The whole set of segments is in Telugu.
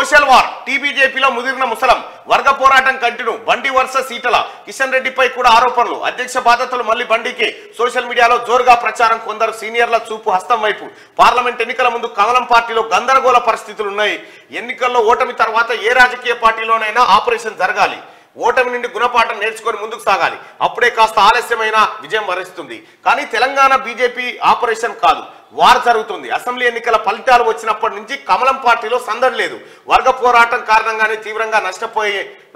సోషల్ వార్ టీబీజేపీలో ముదిరిన ముసలం వర్గ పోరాటం కంటిన్యూ బండి వర్సెస్ ఈటల కిషన్ రెడ్డిపై కూడా ఆరోపణలు అధ్యక్ష బాధ్యతలు మళ్ళీ బండికి సోషల్ మీడియాలో జోరుగా ప్రచారం కొందరు సీనియర్ల చూపు హస్తం వైపు పార్లమెంట్ ఎన్నికల ముందు కమలం పార్టీలో గందరగోళ పరిస్థితులు ఉన్నాయి ఎన్నికల్లో ఓటమి తర్వాత ఏ రాజకీయ పార్టీలోనైనా ఆపరేషన్ జరగాలి ఓటమి నుండి గుణపాఠం నేర్చుకొని ముందుకు సాగాలి అప్పుడే కాస్త ఆలస్యమైన విజయం వరిస్తుంది కానీ తెలంగాణ బీజేపీ ఆపరేషన్ కాదు వార్ జరుగుతుంది అసెంబ్లీ ఎన్నికల ఫలితాలు వచ్చినప్పటి నుంచి కమలం పార్టీలో సందడి లేదు వర్గ పోరాటం కారణంగానే తీవ్రంగా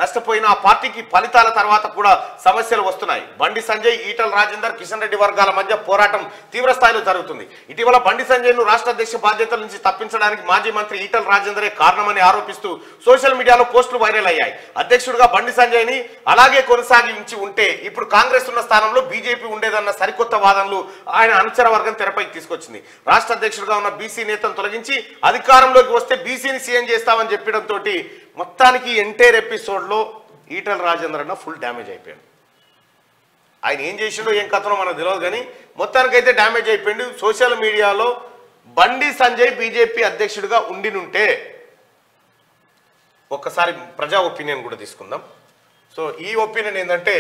నష్టపోయిన ఆ పార్టీకి ఫలితాల తర్వాత కూడా సమస్యలు వస్తున్నాయి బండి సంజయ్ ఈటల రాజేందర్ కిషన్ రెడ్డి వర్గాల మధ్య పోరాటం తీవ్ర స్థాయిలో జరుగుతుంది ఇటీవల బండి సంజయ్ను రాష్ట్ర అధ్యక్ష బాధ్యతల నుంచి తప్పించడానికి మాజీ మంత్రి ఈటల రాజేందరే కారణమని ఆరోపిస్తూ సోషల్ మీడియాలో పోస్టులు వైరల్ అయ్యాయి అధ్యక్షుడిగా బండి సంజయ్ని అలాగే కొనసాగించి ఉంటే ఇప్పుడు కాంగ్రెస్ ఉన్న స్థానంలో బీజేపీ ఉండేదన్న సరికొత్త వాదనలు ఆయన అనుచర వర్గం తెరపైకి తీసుకొచ్చింది రాష్ట్ర అధ్యక్షుడిగా ఉన్న బీసీ నేతను తొలగించి అధికారంలోకి వస్తే బీసీని సీఎం చేస్తామని చెప్పడంతో మొత్తానికి ఎంటైర్ ఎపిసోడ్లో ఈటల రాజేందర్ అన్న ఫుల్ డ్యామేజ్ అయిపోయాడు ఆయన ఏం చేసిండో ఏం కథనో మనకు తెలియదు కానీ మొత్తానికైతే డ్యామేజ్ అయిపోయింది సోషల్ మీడియాలో బండి సంజయ్ బీజేపీ అధ్యక్షుడిగా ఉండినుంటే ఒక్కసారి ప్రజా ఒపీనియన్ కూడా తీసుకుందాం సో ఈ ఒపీనియన్ ఏంటంటే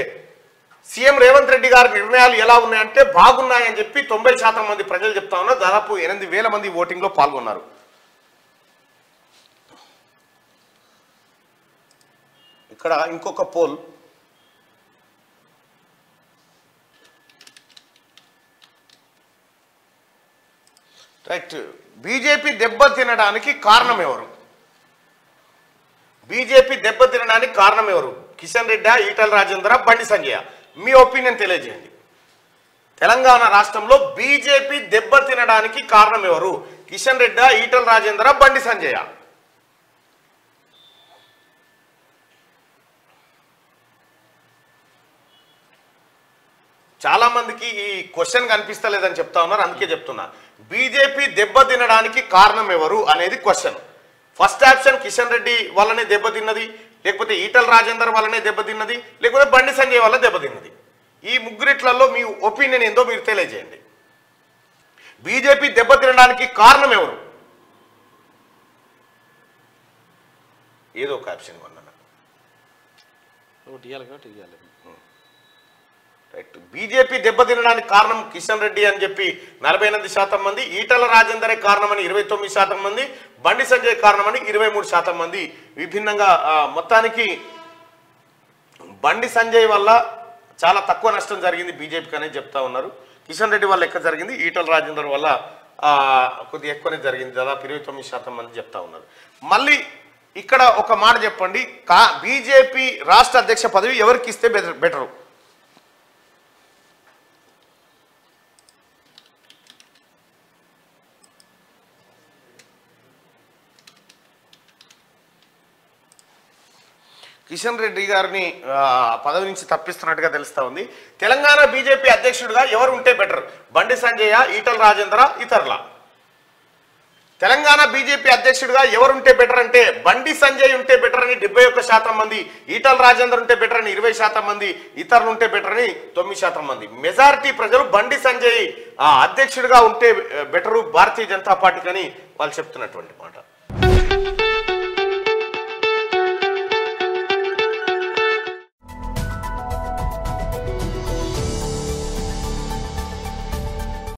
సీఎం రేవంత్ రెడ్డి గారి నిర్ణయాలు ఎలా ఉన్నాయంటే బాగున్నాయని చెప్పి 90% మంది ప్రజలు చెప్తా ఉన్నారు దాదాపు 8,000 మంది ఓటింగ్లో పాల్గొన్నారు ఇక్కడ ఇంకొక పోల్ రైట్ బీజేపీ దెబ్బతినడానికి కారణం ఎవరు బీజేపీ దెబ్బతినడానికి కారణం ఎవరు కిషన్ రెడ్డి ఈటల రాజేందర్ బండి సంజయ్ మీ ఒపీనియన్ తెలియజేయండి తెలంగాణ రాష్ట్రంలో బీజేపీ దెబ్బతినడానికి కారణం ఎవరు కిషన్ రెడ్డి ఈటల రాజేందర్ బండి సంజయ్ చాలా మందికి ఈ క్వశ్చన్ కనిపిస్తలేదని చెప్తా ఉన్నారు అందుకే చెప్తున్నా బీజేపీ దెబ్బతినడానికి కారణం ఎవరు అనేది question first option Kishan Reddy వల్లనే దెబ్బతిన్నది లేకపోతే ఈటల రాజేందర్ వల్లనే దెబ్బతిన్నది లేకపోతే బండి సంజయ్ వల్ల దెబ్బతిన్నది ఈ ముగ్గురిట్లలో మీ ఒపీనియన్ ఏందో మీరు తెలియజేయండి బీజేపీ దెబ్బతినడానికి కారణం ఎవరు ఏదో ఒక ఆప్షన్ కొన్నా రైట్ బీజేపీ దెబ్బతినడానికి కారణం కిషన్ రెడ్డి అని చెప్పి 48% మంది ఈటల రాజేందరే కారణమని 29% మంది బండి సంజయ్ కారణమని 23% మంది విభిన్నంగా మొత్తానికి బండి సంజయ్ వల్ల చాలా తక్కువ నష్టం జరిగింది బీజేపీకి అనేది చెప్తా ఉన్నారు కిషన్ రెడ్డి వల్ల ఎక్కువ జరిగింది ఈటల రాజేందర్ వల్ల కొద్దిగా ఎక్కువనే జరిగింది దాదాపు 29% మంది చెప్తా ఉన్నారు మళ్ళీ ఇక్కడ ఒక మాట చెప్పండి బీజేపీ రాష్ట్ర అధ్యక్ష పదవి ఎవరికి ఇస్తే బెటరు కిషన్ రెడ్డి గారిని పదవి నుంచి తప్పిస్తున్నట్టుగా తెలుస్తా ఉంది తెలంగాణ బీజేపీ అధ్యక్షుడిగా ఎవరు ఉంటే బెటర్ బండి సంజయ్ ఈటల రాజేందర్ ఇతరుల తెలంగాణ బీజేపీ అధ్యక్షుడిగా ఎవరు ఉంటే బెటర్ అంటే బండి సంజయ్ ఉంటే బెటర్ అని 71% మంది ఈటల రాజేందర్ ఉంటే బెటర్ అని 20% మంది ఇతరులు ఉంటే బెటర్ అని 9% మంది మెజారిటీ ప్రజలు బండి సంజయ్ అధ్యక్షుడిగా ఉంటే బెటరు భారతీయ జనతా పార్టీకి అని వాళ్ళు చెప్తున్నటువంటి మాట